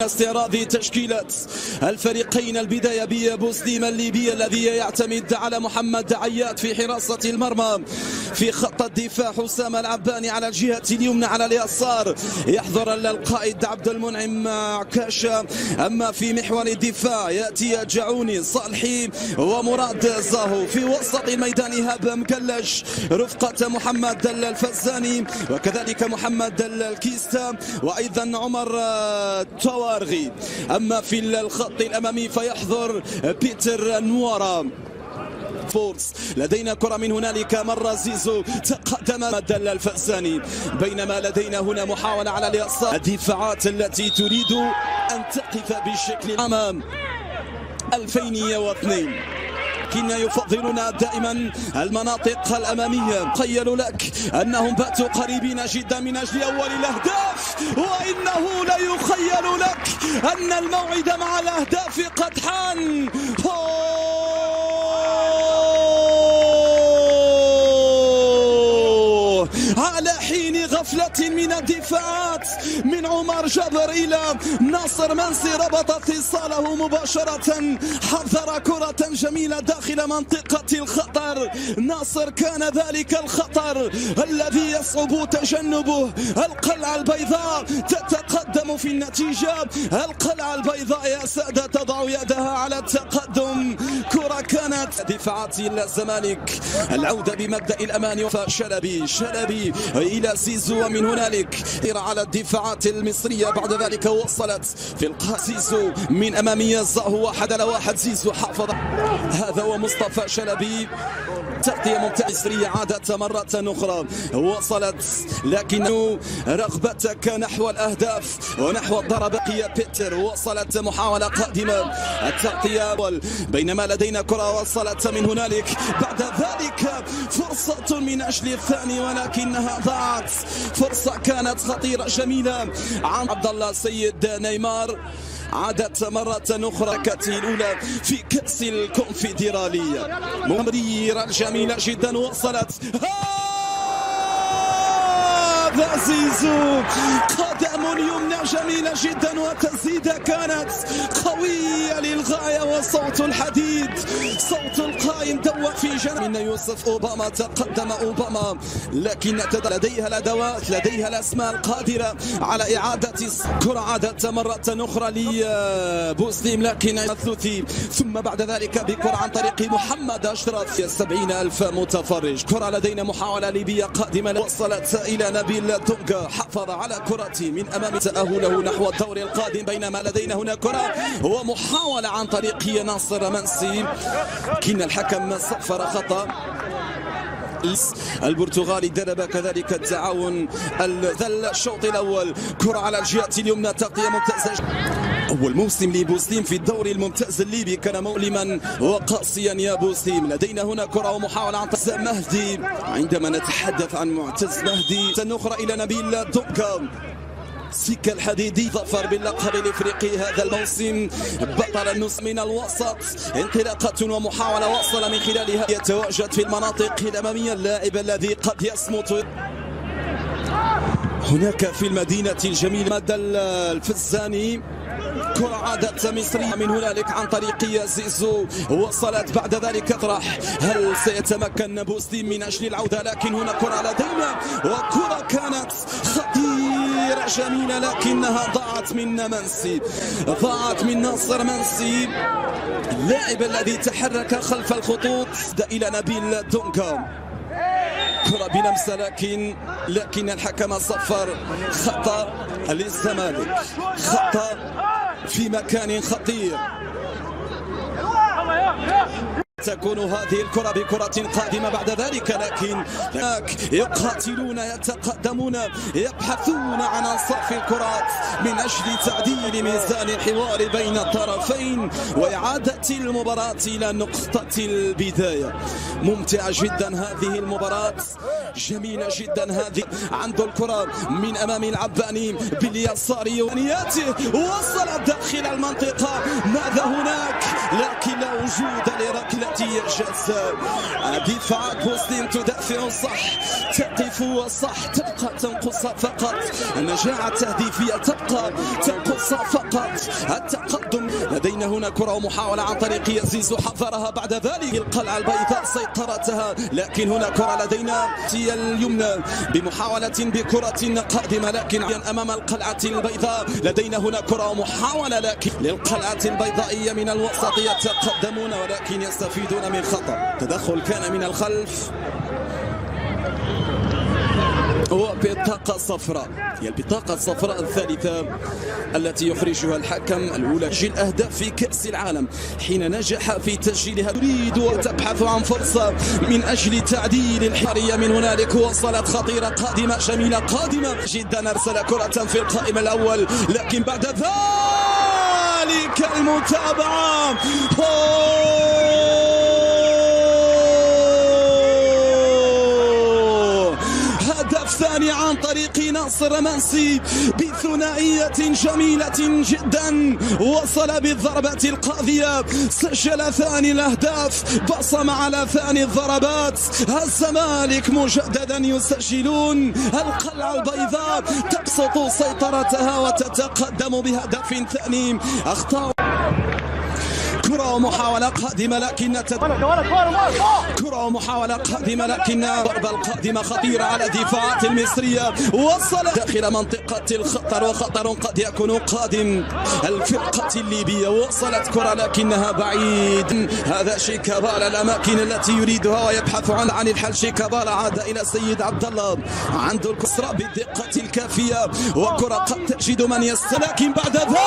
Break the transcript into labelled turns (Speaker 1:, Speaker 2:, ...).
Speaker 1: استعراض تشكيلة الفريقين، البداية ببوسليم الليبي الذي يعتمد على محمد عياد في حراسة المرمى. في خط الدفاع حسام العباني على الجهة اليمنى، على اليسار يحضر القائد عبد المنعم عكاشة. أما في محور الدفاع يأتي جعوني صالحي ومراد زاهو. في وسط الميدان إيهاب مكلش رفقة محمد الفزاني وكذلك محمد الكيستا وأيضا عمر توارغي. أما في الخط الأمامي فيحضر بيتر نوارا فورس. لدينا كرة من هنالك، مرة زيزو تقدم مدل الفزاني، بينما لدينا هنا محاولة على اليسار. الدفاعات التي تريد أن تقف بشكل أمام 2002 لكن يفضلون دائما المناطق الأمامية. تخيل لك أنهم باتوا قريبين جدا من أجل أول الأهداف، وإنه لا يخيل لك أن الموعد مع الأهداف قد حان. على حين غفلة من الدفاعات من عمر جابر إلى ناصر منسي، ربط اتصاله مباشرة، حضر كرة جميلة داخل منطقة الخطر. ناصر كان ذلك الخطر الذي يصعب تجنبه. القلعة البيضاء تتقدم في النتيجة، القلعة البيضاء يا سادة تضع يدها على التقدم. كرة كانت دفاعات الزمالك، العودة بمبدأ الأمان. وشلبي إلى زيزو، ومن هنالك على الدفاعات المصرية. بعد ذلك وصلت في زيزو من أمامية زاهو، 1-1. زيزو حافظ، هذا هو مصطفى شلبي. تغطية ممتازة عادت مرة أخرى، وصلت لكن رغبتك نحو الأهداف ونحو الضربة يا بيتر. وصلت محاولة قادمة، التغطية بينما لدينا كرة وصلت من هنالك. بعد ذلك فرصة من أجل الثاني ولكنها ضاعت. فرصة كانت خطيرة جميلة عن عبد الله سيد نيمار، عادت مرة أخرى كته الأولى في كأس الكونفدرالية. ممريرة جميلة جدا وصلت، هذا زيزو قدم يمنى جميلة جدا وتسديدة كانت قوية للغاية. وصوت الحديد، صوت القائم دوى في جنب من يوسف أوباما. تقدم أوباما لكن لديها الأدوات، لديها الأسماء القادرة على إعادة كرة. عادت مرة أخرى لبوسليم لكن الثلثي، ثم بعد ذلك بكرة عن طريق محمد أشرف. 70,000 متفرج. كرة لدينا محاولة ليبية قادمة، وصلت إلى نبيل دونغا، حافظ على كرة من أمام تأهله نحو الدور القادم. بينما لدينا هنا كرة ومحاولة عن طريق ناصر منسي، لكن الحكم صفر خطأ. البرتغالي درب كذلك التعاون ذا الشوط الأول. كرة على الجهة اليمنى، تغطية ممتازة. أول موسم لبوسليم في الدوري الممتاز الليبي كان مؤلما وقاسيا يا بوسليم. لدينا هنا كرة ومحاولة عن طريق مهدي. عندما نتحدث عن معتز مهدي أخرى إلى نبيل دونغا. سكة الحديدي ظفر باللقب الافريقي هذا الموسم، بطل النص من الوسط. انطلاقة ومحاولة وصل من خلالها، يتواجد في المناطق الأمامية اللاعب الذي قد يصمت هناك في المدينة الجميلة. مدى الفزاني، كرة عادت مصرية من هنالك عن طريق زيزو، وصلت بعد ذلك اطرح. هل سيتمكن بوسليم من أجل العودة؟ لكن هنا كرة لدينا، وكرة كانت خطيرة جميلة لكنها ضاعت من منسي، ضاعت من ناصر منسي اللاعب الذي تحرك خلف الخطوط. إلى نبيل دونغا، كرة بلمسة لكن الحكم صفر خطأ للزمالك، خطأ في مكان خطير. تكون هذه الكرة بكرة قادمة بعد ذلك، لكن يقاتلون، يتقدمون، يبحثون عن أنصاف الكرات من أجل تعديل ميزان الحوار بين الطرفين وإعادة المباراة إلى نقطة البداية. ممتعة جدا هذه المباراة، جميلة جدا هذه. عنده الكرة من أمام العباني باليسار، وصلت داخل المنطقة. ماذا هناك؟ لكن لا وجود لركلة ينجز. دفاعات بوسنين تدافع صح، تقف صح، تبقى تنقص فقط النجاعة التهديفية، تبقى تنقص فقط التقدم. لدينا هنا كرة ومحاولة عن طريق يزيز، حضرها بعد ذلك القلعة البيضاء سيطرتها، لكن هنا كرة لدينا في اليمنى بمحاولة بكرة قادمة، لكن أمام القلعة البيضاء. لدينا هنا كرة ومحاولة لكن للقلعة البيضائية من الوسط يتقدمون ولكن يستفيدون من خطأ. تدخل كان من الخلف وبطاقة صفراء، هي البطاقة الصفراء الثالثة التي يخرجها الحكم. الأولى تسجيل أهداف في كأس العالم حين نجح في تسجيلها، تريد وتبحث عن فرصة من أجل تعديل الحرية. من هنالك وصلت خطيرة قادمة جميلة قادمة جدا، أرسل كرة في القائم الأول، لكن بعد ذلك المتابعة الثاني عن طريق ناصر منسي بثنائية جميلة جدا، وصل بالضربة القاضية، سجل ثاني الأهداف، بصم على ثاني الضربات. الزمالك مجددا يسجلون، القلعة البيضاء تبسط سيطرتها وتتقدم بهدف ثاني. أخطاء كرة ومحاولة قادمة لكن كرة ومحاولة قادمة لكن ضربة القادمة خطيرة على الدفاعات المصرية، وصل داخل منطقة الخطر، وخطر قد يكون قادم الفرقة الليبية. وصلت كرة لكنها بعيد، هذا شيكابالا الأماكن التي يريدها ويبحث عن الحل. شيكابالا عاد إلى سيد عبد الله، عنده الكسرة بالدقة الكافية، وكرة قد تجد من لكن بعد ذلك